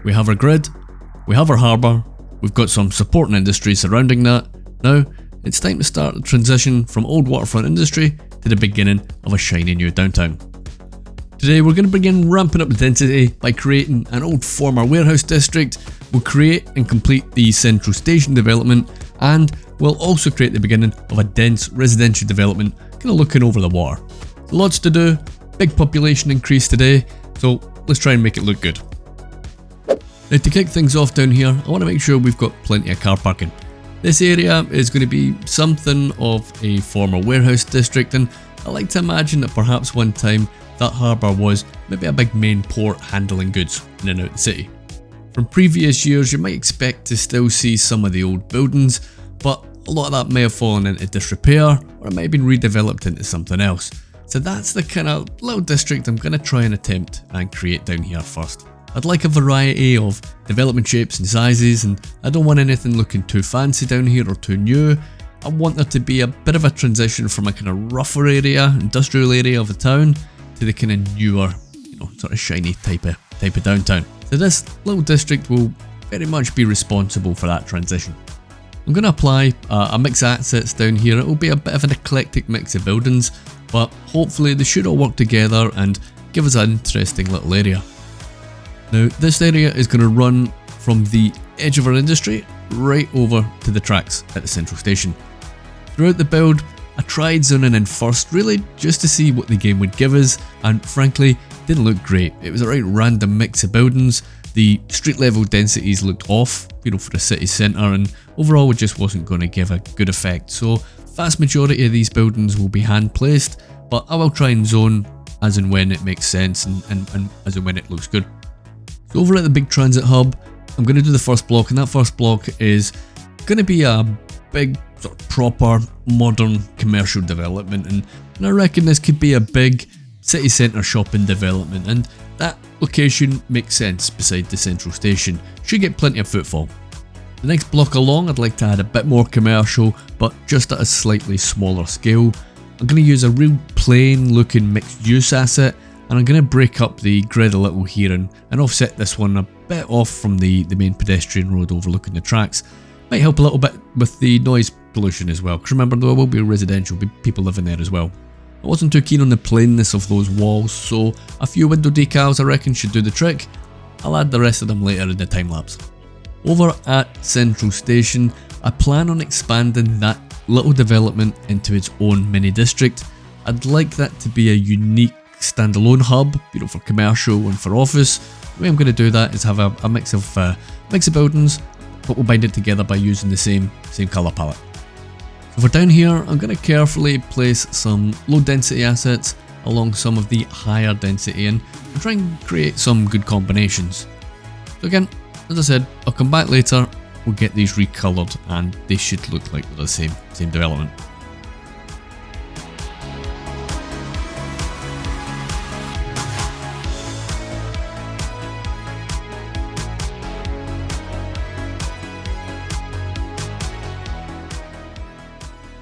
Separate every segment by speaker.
Speaker 1: We have our grid, we have our harbour, we've got some supporting industry surrounding that. Now, it's time to start the transition from old waterfront industry to the beginning of a shiny new downtown. Today we're going to begin ramping up the density by creating an old former warehouse district. We'll create and complete the central station development, and we'll also create the beginning of a dense residential development kind of looking over the water. Lots to do, big population increase today, so let's try and make it look good. Now, to kick things off down here, I want to make sure we've got plenty of car parking. This area is going to be something of a former warehouse district, and I like to imagine that perhaps one time that harbour was maybe a big main port handling goods in and out the city. From previous years you might expect to still see some of the old buildings, but a lot of that may have fallen into disrepair, or it may have been redeveloped into something else. So that's the kind of little district I'm going to try and attempt and create down here first. I'd like a variety of development shapes and sizes, and I don't want anything looking too fancy down here or too new. I want there to be a bit of a transition from a kind of rougher area, industrial area of the town, to the kind of newer, sort of shiny type of downtown. So this little district will very much be responsible for that transition. I'm going to apply a mix of assets down here. It will be a bit of an eclectic mix of buildings, but hopefully they should all work together and give us an interesting little area. Now, this area is going to run from the edge of our industry right over to the tracks at the central station. Throughout the build, I tried zoning in first, really just to see what the game would give us, and frankly, didn't look great. It was a right random mix of buildings. The street level densities looked off, for the city centre, and overall it just wasn't going to give a good effect. So, vast majority of these buildings will be hand placed, but I will try and zone as and when it makes sense and as and when it looks good. So over at the big transit hub, I'm going to do the first block, and that first block is going to be a big sort of proper modern commercial development, and I reckon this could be a big city centre shopping development, and that location makes sense beside the central station. Should get plenty of footfall. The next block along, I'd like to add a bit more commercial, but just at a slightly smaller scale. I'm going to use a real plain looking mixed use asset, and I'm going to break up the grid a little here and offset this one a bit off from the main pedestrian road overlooking the tracks. Might help a little bit with the noise pollution as well, because remember, there will be residential, people living there as well. I wasn't too keen on the plainness of those walls, so a few window decals I reckon should do the trick. I'll add the rest of them later in the time lapse. Over at Central Station, I plan on expanding that little development into its own mini district. I'd like that to be a unique standalone hub, for commercial and for office. The way I'm going to do that is have a mix of buildings, but we'll bind it together by using the same colour palette. So for down here, I'm going to carefully place some low density assets along some of the higher density and try and create some good combinations. So again, as I said, I'll come back later, we'll get these recoloured, and they should look like they're the same development.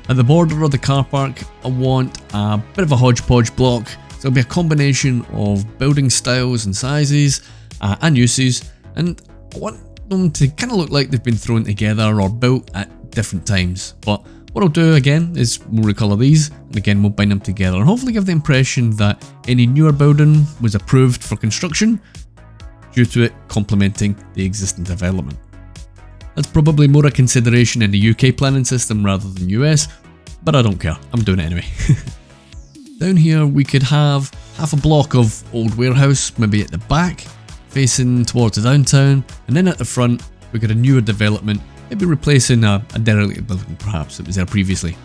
Speaker 1: At the border of the car park, I want a bit of a hodgepodge block. So it'll be a combination of building styles and sizes and uses, and I want them to kind of look like they've been thrown together or built at different times. But what I'll do again is we'll recolour these, and again we'll bind them together and hopefully give the impression that any newer building was approved for construction due to it complementing the existing development. That's probably more a consideration in the UK planning system rather than US, but I don't care, I'm doing it anyway. Down here we could have half a block of old warehouse, maybe at the back, facing towards the downtown, and then at the front we got a newer development, maybe replacing a derelict building perhaps that was there previously.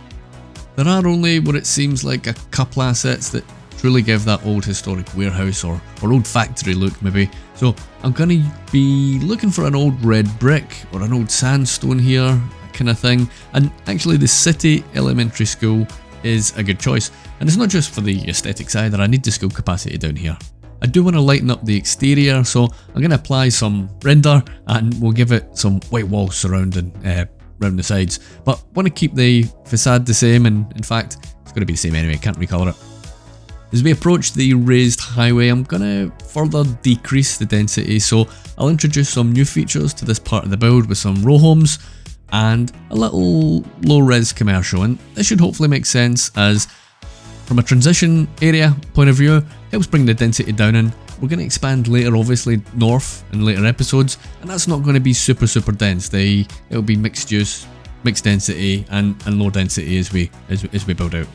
Speaker 1: There are only what it seems like a couple assets that truly give that old historic warehouse or old factory look maybe. So I'm going to be looking for an old red brick or an old sandstone here, that kind of thing. And actually the city elementary school is a good choice. And it's not just for the aesthetics either, I need the school capacity down here. I do want to lighten up the exterior, so I'm going to apply some render and we'll give it some white walls surrounding around the sides. But want to keep the facade the same, and in fact it's going to be the same anyway, can't recolour it. As we approach the raised highway, I'm going to further decrease the density, so I'll introduce some new features to this part of the build with some row homes and a little low-res commercial, and this should hopefully make sense as from a transition area point of view, helps bring the density down, and we're going to expand later, obviously north in later episodes, and that's not going to be super dense. It'll be mixed use, mixed density and low density as we build out.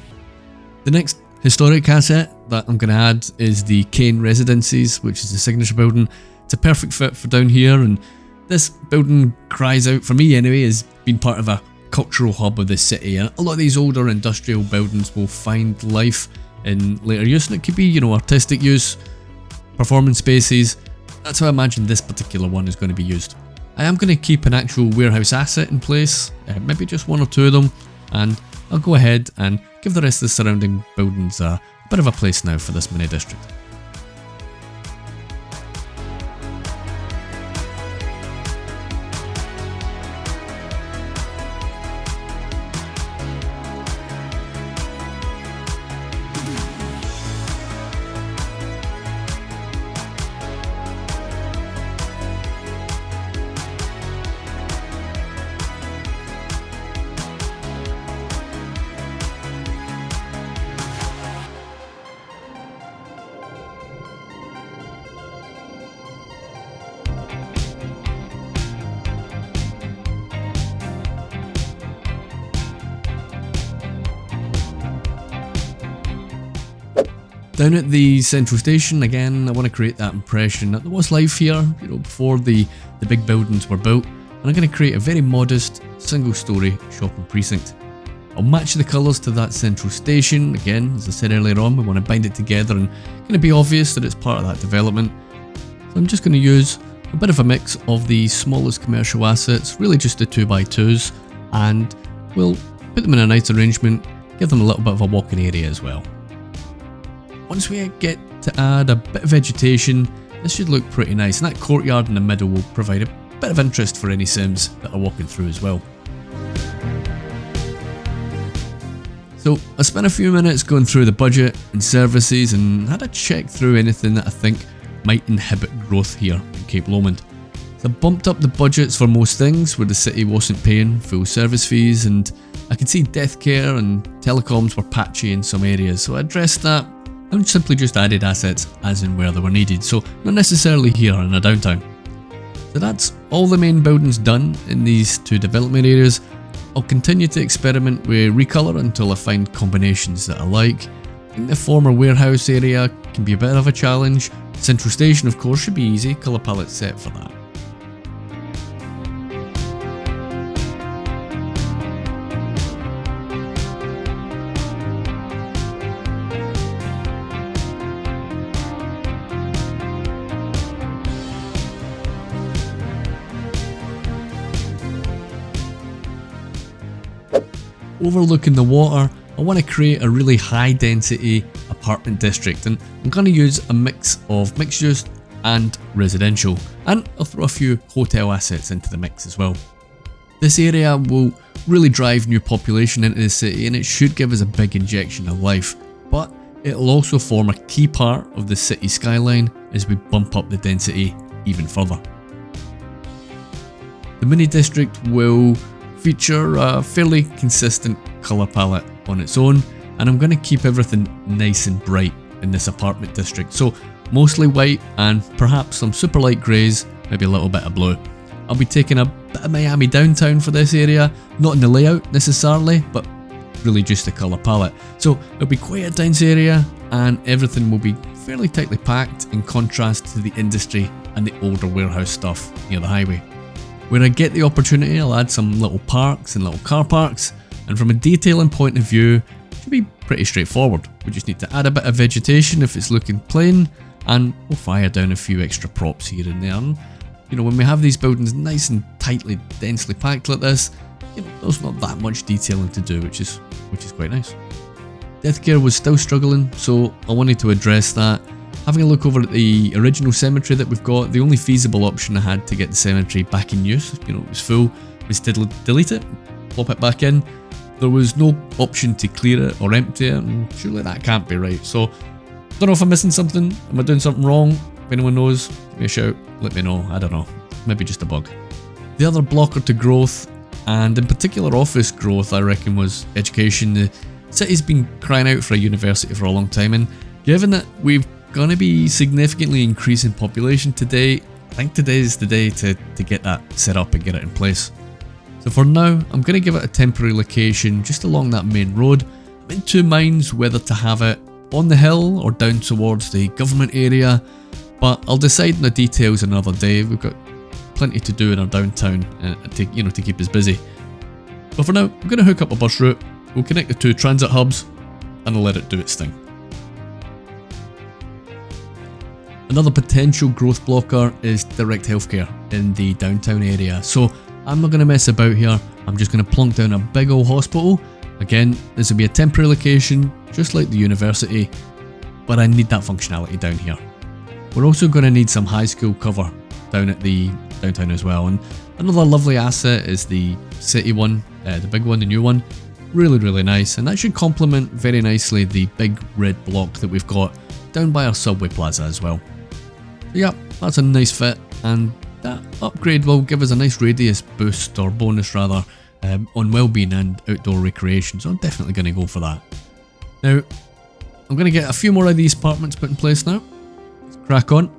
Speaker 1: The next historic asset that I'm going to add is the Kane Residences, which is the signature building. It's a perfect fit for down here, and this building cries out, for me anyway, as being part of a cultural hub of the city, and a lot of these older industrial buildings will find life in later use, and it could be, artistic use, performance spaces. That's how I imagine this particular one is going to be used. I am going to keep an actual warehouse asset in place, maybe just one or two of them, and I'll go ahead and give the rest of the surrounding buildings a bit of a place now for this mini district. Down at the central station, again, I want to create that impression that there was life here, before the big buildings were built, and I'm going to create a very modest, single-storey shopping precinct. I'll match the colours to that central station. Again, as I said earlier on, we want to bind it together and going to be obvious that it's part of that development. So I'm just going to use a bit of a mix of the smallest commercial assets, really just the 2x2s, and we'll put them in a nice arrangement, give them a little bit of a walking area as well. Once we get to add a bit of vegetation, this should look pretty nice, and that courtyard in the middle will provide a bit of interest for any Sims that are walking through as well. So I spent a few minutes going through the budget and services and had a check through anything that I think might inhibit growth here in Cape Lomond. So I bumped up the budgets for most things where the city wasn't paying full service fees, and I could see death care and telecoms were patchy in some areas, so I addressed that and simply just added assets as and where they were needed, so not necessarily here in a downtown. So that's all the main buildings done in these two development areas. I'll continue to experiment with recolour until I find combinations that I like. I think the former warehouse area can be a bit of a challenge. Central Station, of course, should be easy, colour palette set for that. Overlooking the water, I want to create a really high density apartment district, and I'm going to use a mix of mixed use and residential, and I'll throw a few hotel assets into the mix as well. This area will really drive new population into the city, and it should give us a big injection of life, but it'll also form a key part of the city skyline as we bump up the density even further. The mini district will feature a fairly consistent colour palette on its own, and I'm going to keep everything nice and bright in this apartment district, so mostly white and perhaps some super light greys, maybe a little bit of blue. I'll be taking a bit of Miami downtown for this area, not in the layout necessarily, but really just the colour palette. So it'll be quite a dense area, and everything will be fairly tightly packed in contrast to the industry and the older warehouse stuff near the highway. When I get the opportunity, I'll add some little parks and little car parks, and from a detailing point of view, it should be pretty straightforward. We just need to add a bit of vegetation if it's looking plain, and we'll fire down a few extra props here and there. And, when we have these buildings nice and tightly, densely packed like this, there's not that much detailing to do, which is quite nice. Deathcare was still struggling, so I wanted to address that. Having a look over at the original cemetery that we've got, the only feasible option I had to get the cemetery back in use, it was full, was to delete it, plop it back in. There was no option to clear it or empty it, and surely that can't be right. So Don't know if I'm missing something. Am I doing something wrong? If anyone knows, give me a shout. Let me know. I don't know. Maybe just a bug. The other blocker to growth, and in particular office growth, I reckon, was education. The city's been crying out for a university for a long time, and given that we're going to be significantly increasing population today, I think today is the day to get that set up and get it in place. So for now, I'm going to give it a temporary location just along that main road. I'm in two minds whether to have it on the hill or down towards the government area, but I'll decide on the details another day. We've got plenty to do in our downtown to keep us busy. But for now, I'm going to hook up a bus route. We'll connect the two transit hubs and I'll let it do its thing. Another potential growth blocker is direct healthcare in the downtown area. So I'm not going to mess about here. I'm just going to plonk down a big old hospital. Again, this will be a temporary location, just like the university, but I need that functionality down here. We're also going to need some high school cover down at the downtown as well. And another lovely asset is the city one, the big one, the new one. Really, really nice. And that should complement very nicely the big red block that we've got down by our subway plaza as well. So yeah, that's a nice fit, and that upgrade will give us a nice radius boost, or bonus rather, on well-being and outdoor recreation, so I'm definitely going to go for that. Now, I'm going to get a few more of these apartments put in place now. Let's crack on.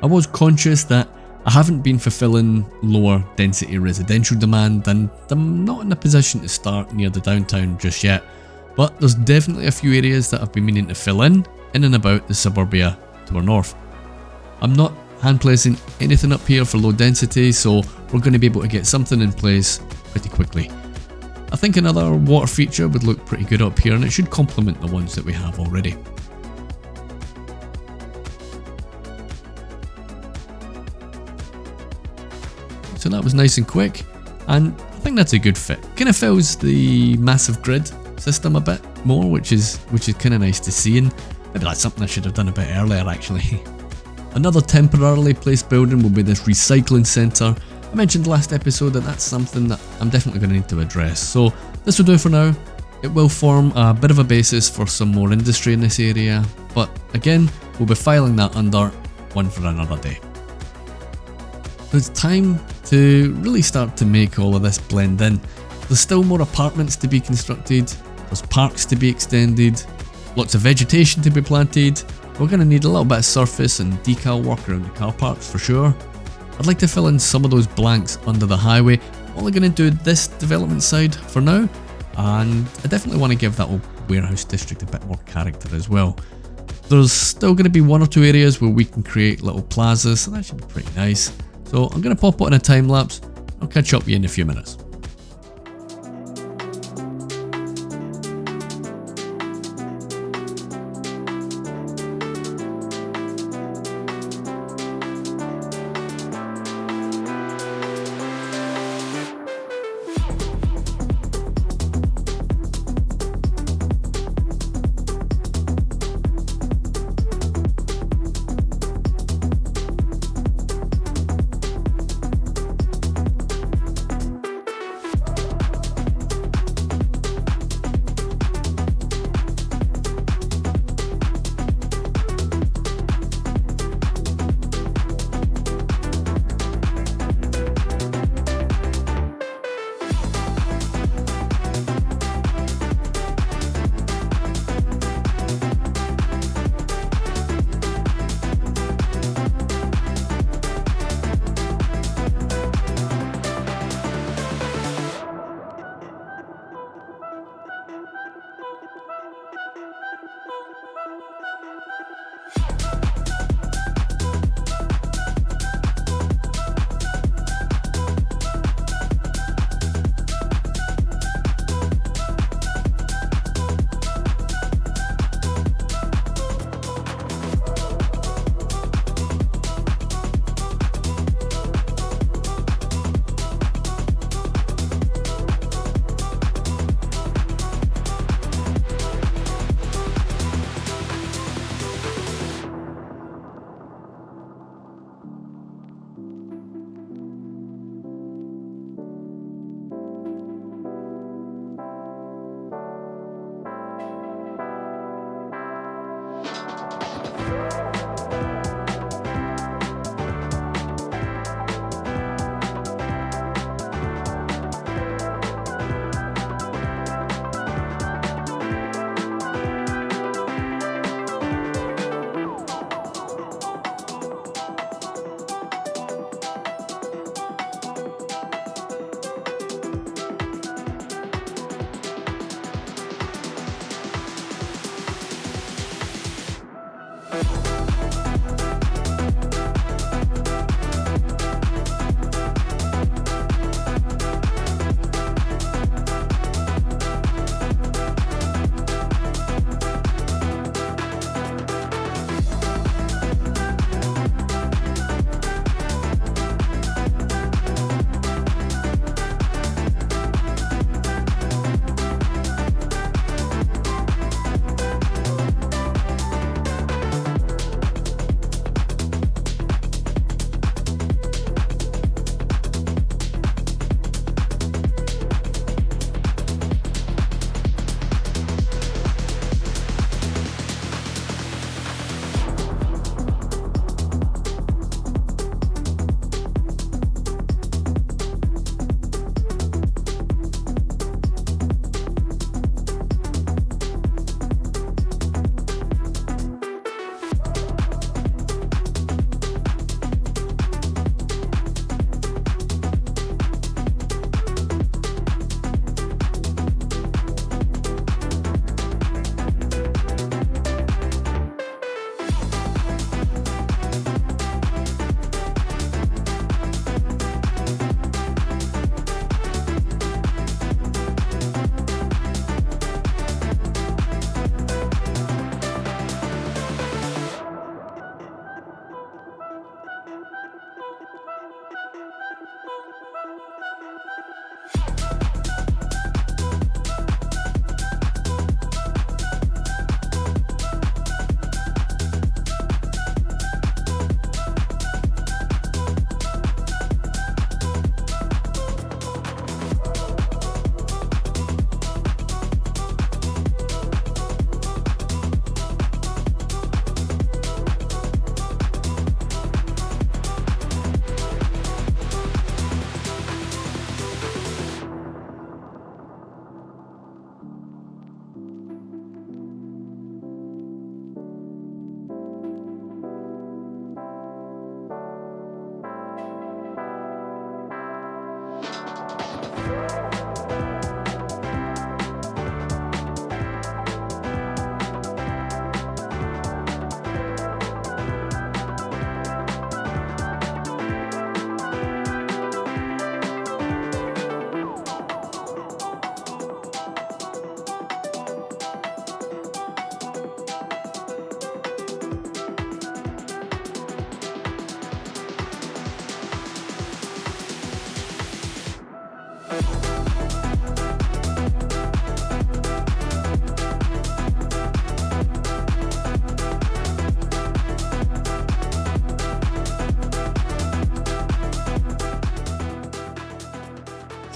Speaker 1: I was conscious that I haven't been fulfilling lower density residential demand, and I'm not in a position to start near the downtown just yet, but there's definitely a few areas that I've been meaning to fill in and about the suburbia to our north. I'm not hand placing anything up here for low density, so we're going to be able to get something in place pretty quickly. I think another water feature would look pretty good up here, and it should complement the ones that we have already. So that was nice and quick, and I think that's a good fit. Kind of fills the massive grid system a bit more, which is kind of nice to see, and maybe that's something I should have done a bit earlier actually. Another temporarily placed building will be this recycling centre. I mentioned last episode that that's something that I'm definitely going to need to address. So this will do for now. It will form a bit of a basis for some more industry in this area, but again, we'll be filing that under one for another day. So it's time to really start to make all of this blend in. There's still more apartments to be constructed, there's parks to be extended, lots of vegetation to be planted. We're going to need a little bit of surface and decal work around the car parks for sure. I'd like to fill in some of those blanks under the highway. I'm only going to do this development side for now, and I definitely want to give that old warehouse district a bit more character as well. There's still going to be one or two areas where we can create little plazas, so that should be pretty nice. So I'm going to pop it in a time lapse. I'll catch up with you in a few minutes.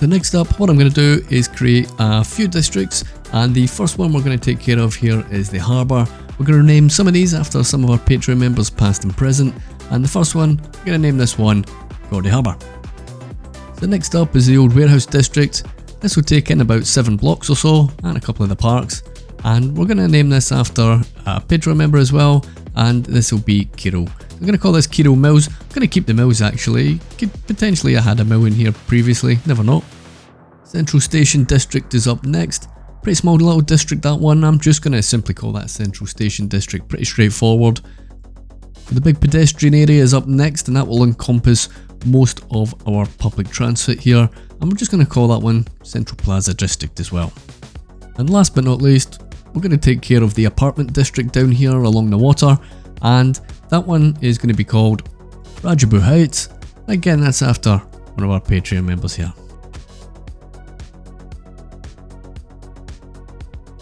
Speaker 1: So next up, what I'm going to do is create a few districts, and the first one we're going to take care of here is the harbour. We're going to name some of these after some of our Patreon members past and present, and the first one, we're going to name this one Gordy Harbour. So next up is the old warehouse district. This will take in about 7 blocks or so, and a couple of the parks, and we're going to name this after a Patreon member as well, and this will be Kiro. I'm going to call this Kiro Mills. I'm going to keep the mills actually. Could potentially have had a mill in here previously, never know. Central Station District is up next. Pretty small little district, that one. I'm just going to simply call that Central Station District, pretty straightforward. The big pedestrian area is up next, and that will encompass most of our public transit here. And we're just going to call that one Central Plaza District as well. And last but not least, we're going to take care of the apartment district down here along the water, and that one is going to be called Rajabu Heights. Again, that's after one of our Patreon members here.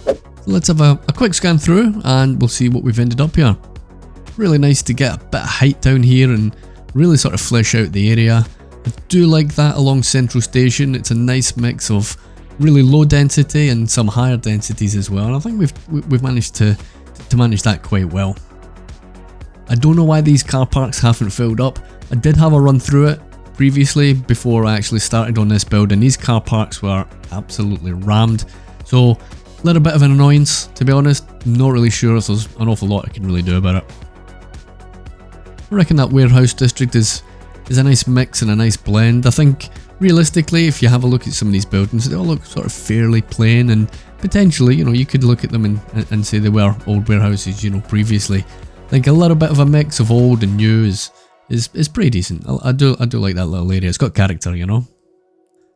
Speaker 1: So let's have a quick scan through and we'll see what we've ended up here. Really nice to get a bit of height down here and really sort of flesh out the area. I do like that along Central Station. It's a nice mix of really low density and some higher densities as well, and I think we've managed to manage that quite well. I don't know why these car parks haven't filled up. I did have a run through it previously before I actually started on this build, and these car parks were absolutely rammed. So a little bit of an annoyance, to be honest. Not really sure if there's an awful lot I can really do about it. I reckon that warehouse district is a nice mix and a nice blend. I think realistically, if you have a look at some of these buildings, they all look sort of fairly plain, and potentially, you could look at them and say they were old warehouses, previously. I think a little bit of a mix of old and new is pretty decent. I do like that little area. It's got character, So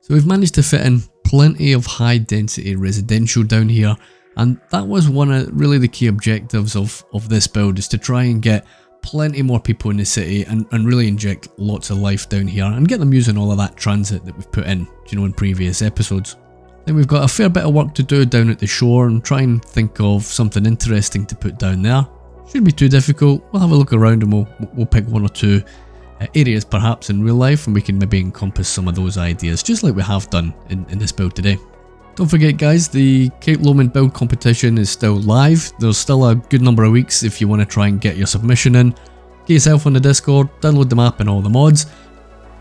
Speaker 1: we've managed to fit in plenty of high density residential down here, and that was one of really the key objectives of this build, is to try and get plenty more people in the city and really inject lots of life down here and get them using all of that transit that we've put in, in previous episodes. Then we've got a fair bit of work to do down at the shore and try and think of something interesting to put down there. Shouldn't be too difficult. We'll have a look around and we'll pick one or two areas perhaps in real life, and we can maybe encompass some of those ideas just like we have done in this build today. Don't forget guys, the Cape Lomond build competition is still live. There's still a good number of weeks if you want to try and get your submission in. Get yourself on the Discord, download the map and all the mods.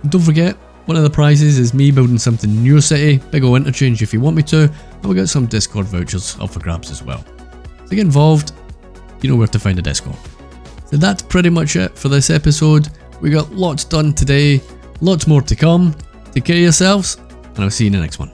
Speaker 1: And don't forget, one of the prizes is me building something in your city, big ol' interchange if you want me to, and we'll get some Discord vouchers up for grabs as well. So get involved, you know where to find the Discord. So that's pretty much it for this episode. We got lots done today, lots more to come. Take care of yourselves, and I'll see you in the next one.